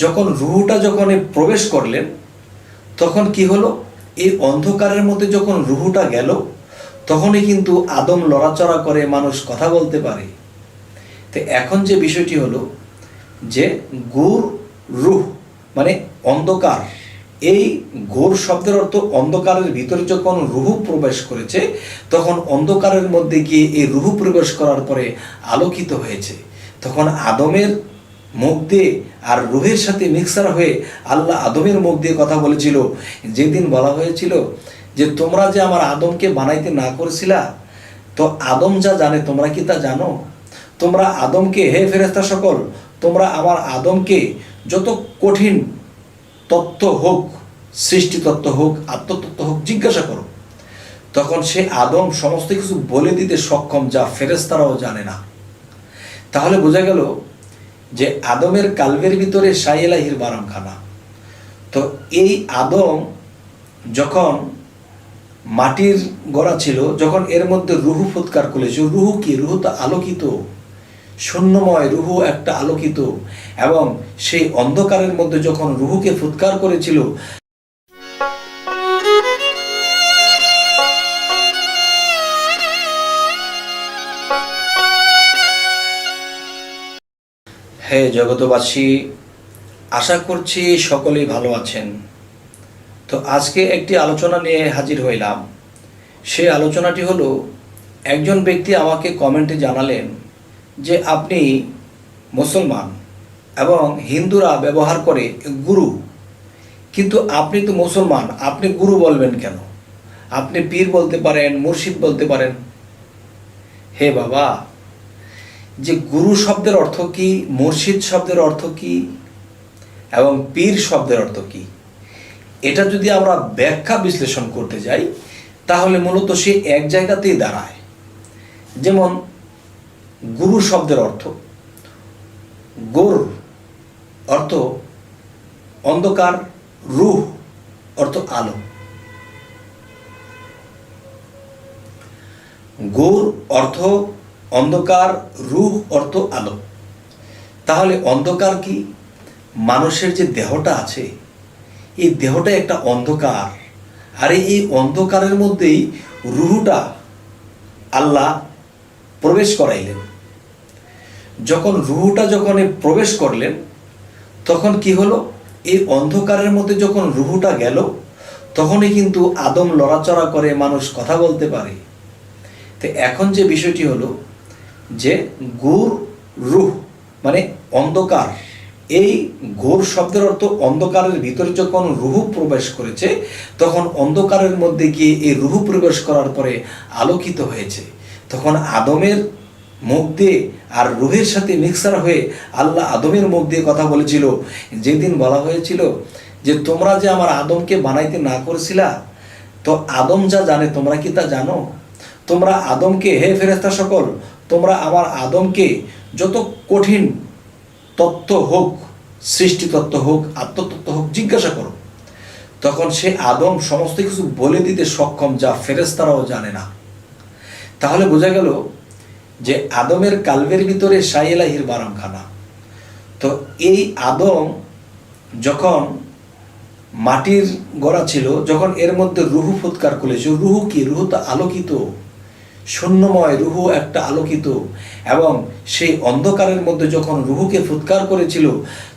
যখন রুহুটা যখন প্রবেশ করলেন তখন কি হলো, এই অন্ধকারের মধ্যে যখন রুহুটা গেল তখনই কিন্তু আদম লড়াচড়া করে, মানুষ কথা বলতে পারে। তো এখন যে বিষয়টি হলো যে গুর রুহ মানে অন্ধকার, এই গোর শব্দের অর্থ অন্ধকারের ভিতরে যখন রুহু প্রবেশ করেছে তখন অন্ধকারের মধ্যে গিয়ে এই রুহু প্রবেশ করার পরে আলোকিত হয়েছে। তখন আদমের মুখ দিয়ে আর রুহের সাথে মিক্সার হয়ে আল্লাহ আদমের মুখ দিয়ে কথা বলেছিল। যেদিন বলা হয়েছিল যে তোমরা যে আমার আদমকে বানাইতে না করেছিলা, তো আদম যা জানে তোমরা কি তা জানো? তোমরা আদমকে, হে ফেরেশতা সকল, তোমরা আমার আদমকে যত কঠিন তত্ত্ব হোক, সৃষ্টি তত্ত্ব হোক, আত্মতত্ত্ব হোক, জিজ্ঞাসা করো। তখন সে আদম সমস্ত কিছু বলে দিতে সক্ষম, যা ফেরেশতারাও জানে না। তাহলে বোঝা গেল যে আদমের কালবের ভিতরে শাইলাহির বারামখানা। তো এই আদম যখন মাটির গড়া ছিল, যখন এর মধ্যে রুহু ফুৎকার করেছে, রুহু কি? রুহু তো আলোকিত, শূন্যময় রুহু একটা আলোকিত, এবং সেই অন্ধকারের মধ্যে যখন রুহুকে ফুৎকার করেছিল, হে জগতবাসী, আশা করছি সকলেই ভালো আছেন। তো আজকে একটি আলোচনা নিয়ে হাজির হইলাম। সেই আলোচনাটি হলো, একজন ব্যক্তি আমাকে কমেন্টে জানালেন যে আপনি মুসলমান এবং হিন্দুরা ব্যবহার করে গুরু, কিন্তু আপনি তো মুসলমান, আপনি গুরু বলবেন কেন? আপনি পীর বলতে পারেন, মুর্শিদ বলতে পারেন। হে বাবা, যে গুরু শব্দের অর্থ কি, মুর্শিদ শব্দের অর্থ কি এবং পীর শব্দের অর্থ কি, এটা যদি আমরা ব্যাখ্যা বিশ্লেষণ করতে যাই তাহলে মূলত সে এক জায়গাতেই দাঁড়ায়। যেমন গুরু শব্দের অর্থ, গোর অর্থ অন্ধকার, রুহ অর্থ আলো। গোর অর্থ অন্ধকার, রুহ অর্থ আলো। তাহলে অন্ধকার কি? মানুষের যে দেহটা আছে, এই দেহটা একটা অন্ধকার, আর এই অন্ধকারের মধ্যেই রুহুটা আল্লাহ প্রবেশ করাইলেন। যখন রুহুটা যখন প্রবেশ করলেন তখন কি হলো, এই অন্ধকারের মধ্যে যখন রুহুটা গেল তখনই কিন্তু আদম লড়াচড়া করে, মানুষ কথা বলতে পারে। তো এখন যে বিষয়টি হলো যে গুর রুহ মানে অন্ধকার, এই গোর শব্দের অর্থ অন্ধকারের ভিতরে যখন রুহু প্রবেশ করেছে তখন অন্ধকারের মধ্যে গিয়ে এই রুহু প্রবেশ করার পরে আলোকিত হয়েছে। তখন আদমের মুখ দিয়ে আর রুহের সাথে মিক্সার হয়ে আল্লাহ আদমের মুখ দিয়ে কথা বলেছিল। যেদিন বলা হয়েছিল যে তোমরা যে আমার আদমকে বানাইতে না করেছিলা, তো আদম যা জানে তোমরা কি তা জানো? তোমরা আদমকে, হে ফেরেশতা সকল, তোমরা আমার আদমকে যত কঠিন তত্ত্ব হোক, সৃষ্টি তত্ত্ব হোক, আত্মতত্ত্ব হোক, জিজ্ঞাসা করো। তখন সে আদম সমস্ত কিছু বলে দিতে সক্ষম, যা ফেরেশতারাও জানে না। তাহলে বোঝা গেল যে আদমের কালবের ভিতরে শাইলাহির বারামখানা। তো এই আদম যখন মাটির গড়া ছিল, যখন এর মধ্যে রুহু ফুৎকার করেছে, রুহু কি? রুহু তো আলোকিত, শূন্যময় রুহু একটা আলোকিত, এবং সেই অন্ধকারের মধ্যে যখন রুহুকে ফুৎকার করেছিল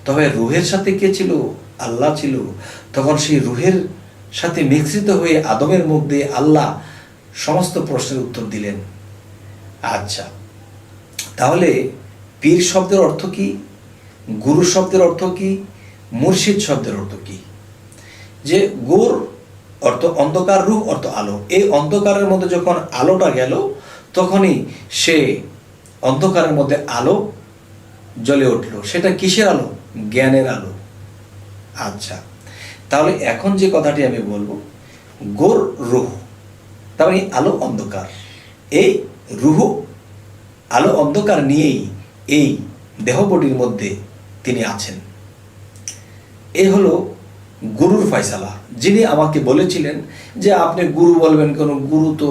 তবে রুহের সাথে কে ছিল? আল্লাহ ছিল। তখন সেই রুহের সাথে মিশ্রিত হয়ে আদমের মুখ দিয়ে আল্লাহ সমস্ত প্রশ্নের উত্তর দিলেন। আচ্ছা, তাহলে পীর শব্দের অর্থ কি? গুরু শব্দের অর্থ কি? মুর্শিদ শব্দের অর্থ কি? যে গোর অর্থ অন্ধকার, রুহ অর্থ আলো। এই অন্ধকারের মধ্যে যখন আলোটা গেল তখনই সে অন্ধকারের মধ্যে আলো জ্বলে উঠল। সেটা কিসের আলো? জ্ঞানের আলো। আচ্ছা, তাহলে এখন যে কথাটি আমি বলবো, গোর রুহ তার মানে আলো অন্ধকার, এই রুহ আলো অন্ধকার নিয়েই এই দেহবটির মধ্যে তিনি আছেন। এই হলো গুরুর ফয়সালা। যিনি আমাকে বলেছিলেন যে আপনি গুরু বলবেন কেন, গুরু তো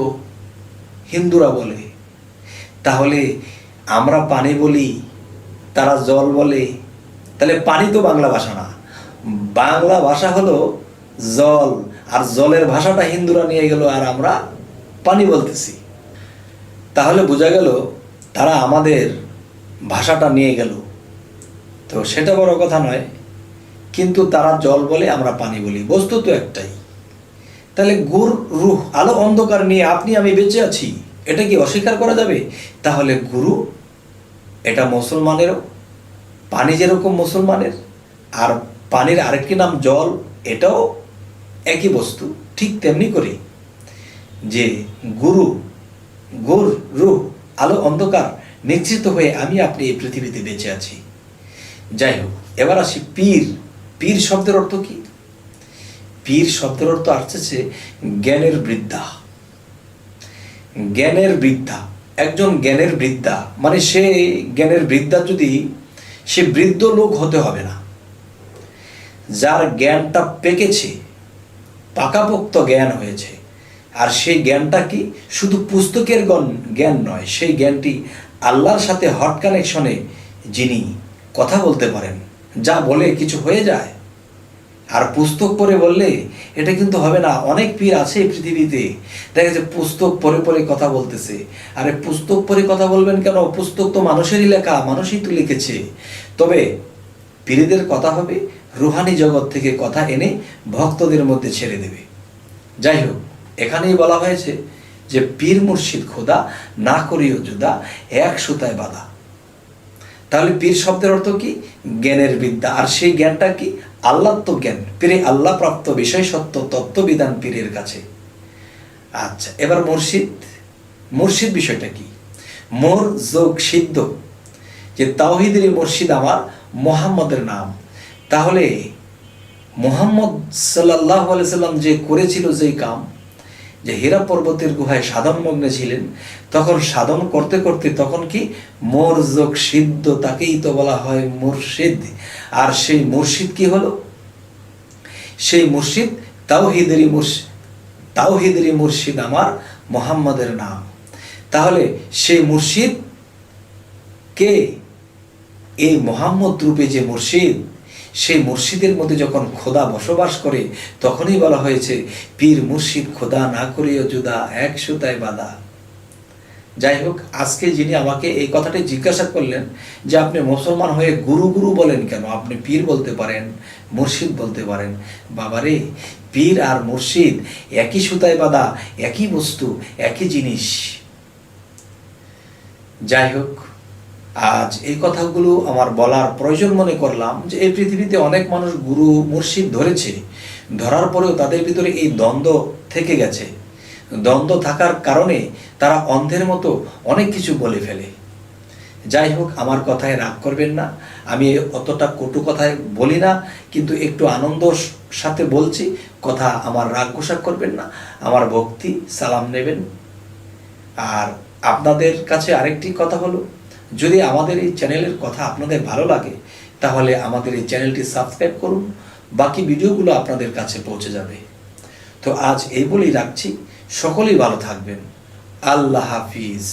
হিন্দুরা বলে। তাহলে আমরা পানি বলি, তারা জল বলে, তাহলে পানি তো বাংলা ভাষা না, বাংলা ভাষা হলো জল, আর জলের ভাষাটা হিন্দুরা নিয়ে গেল আর আমরা পানি বলতেছি। তাহলে বোঝা গেল তারা আমাদের ভাষাটা নিয়ে গেল, তো সেটা বড় কথা নয়, কিন্তু তারা জল বলে আমরা পানি বলি, বস্তু তো একটাই। তাহলে গুর রুহ আলো অন্ধকার নিয়ে আপনি আমি বেঁচে আছি, এটা কি অস্বীকার করা যাবে? তাহলে গুরু এটা মুসলমানেরও, পানি যেরকম মুসলমানের, আর পানির আরেকটি নাম জল, এটাও একই বস্তু। ঠিক তেমনি করে যে গুরু, গুর রুহ আলো অন্ধকার নিশ্চিত হয়ে আমি আপনি এই পৃথিবীতে বেঁচে আছি। যাই হোক, এবার আসি পীর। পীর শব্দের অর্থ কি? পীর শব্দের অর্থ আসছে জ্ঞানের বৃদ্ধা। জ্ঞানের বৃদ্ধা, একজন জ্ঞানের বৃদ্ধা মানে সে জ্ঞানের বৃদ্ধা, যদি সে বৃদ্ধ লোক হতে হবে না, যার জ্ঞানটা পেকেছে, পাকাপোক্ত জ্ঞান হয়েছে, আর সেই জ্ঞানটা কি শুধু পুস্তকের জ্ঞান নয়, সেই জ্ঞানটি আল্লাহর সাথে হট কানেকশনে যিনি কথা বলতে পারেন, যা বলে কিছু হয়ে যায়। আর পুস্তক পড়ে বললে এটা কিন্তু হবে না। অনেক পীর আছে পৃথিবীতে, দেখা যাচ্ছে পুস্তক পড়ে পড়ে কথা বলতেছে। আরে পুস্তক পড়ে কথা বলবেন কেন? পুস্তক তো মানুষেরই লেখা, মানুষই তো লিখেছে। তবে পীরদের কথা হবে রুহানি জগৎ থেকে কথা এনে ভক্তদের মধ্যে ছেড়ে দেবে। যাই হোক, এখানেই বলা হয়েছে যে পীর মুর্শিদ খোদা না করিও জুদা, এক সুতায় বাঁধা। তাহলে পীর শব্দের অর্থ কি? জ্ঞানের বিদ্যা। আর সেই জ্ঞানটা কি? আল্লাহত্ব জ্ঞান, পীরে আল্লাহ প্রাপ্ত বিষয় সত্য তত্ত্ববিধান পীরের কাছে। আচ্ছা, এবার মুর্শিদ। মুর্শিদ বিষয়টা কি? মোর যোগ সিদ্ধ, যে তাওহীদের মুর্শিদ আমার মুহাম্মদের নাম। তাহলে মুহাম্মদ সাল্লাল্লাহু আলাইহি সাল্লাম যে করেছিল যেই কাম, যে হীরা পর্বতের গুহায় সাধন মগ্নে ছিলেন, তখন সাধন করতে করতে তখন কি মোর যোগ সিদ্ধ, তাকেই তো বলা হয় মুর্শিদ। আর সেই মুর্শিদ কি হলো? সেই মুর্শিদ তাওহীদেরই মুর্শিদ আমার মুহাম্মদের নাম। তাহলে সেই মুর্শিদ কে? এই মুহাম্মদ রূপে যে মুর্শিদ, সেই মুর্শিদের মধ্যে যখন খোদা বসবাস করে, তখনই বলা হয়েছে পীর মুর্শিদ খোদা না করিও জুদা, এক সুতায় বাঁধা। যাই হোক, আজকে যিনি আমাকে এই কথাটি জিজ্ঞাসা করলেন যে আপনি মুসলমান হয়ে গুরু গুরু বলেন কেন, আপনি পীর বলতে পারেন, মুর্শিদ বলতে পারেন। বাবারে, পীর আর মুর্শিদ একই সুতায় বাঁধা, একই বস্তু, একই জিনিস। যাই হোক, আজ এই কথাগুলো আমার বলার প্রয়োজন মনে করলাম যে এই পৃথিবীতে অনেক মানুষ গুরু মুর্শিদ ধরেছে, ধরার পরেও তাদের ভিতরে এই দ্বন্দ্ব থেকে গেছে। দ্বন্দ্ব থাকার কারণে তারা অন্ধের মতো অনেক কিছু বলে ফেলে। যাই হোক, আমার কথায় রাগ করবেন না, আমি অতটা কটু কথায় বলি না, কিন্তু একটু আনন্দর সাথে বলছি কথা, আমার রাগ গোসা করবেন না, আমার ভক্তি সালাম নেবেন। আর আপনাদের কাছে আরেকটি কথা হলো, যদি আমাদের এই চ্যানেলের কথা আপনাদের ভালো লাগে, তাহলে আমাদের এই চ্যানেলটি সাবস্ক্রাইব করুন, বাকি ভিডিওগুলো আপনাদের কাছে পৌঁছে যাবে। তো আজ এই বলেই রাখছি, সকলেই ভালো থাকবেন। আল্লাহ হাফিজ।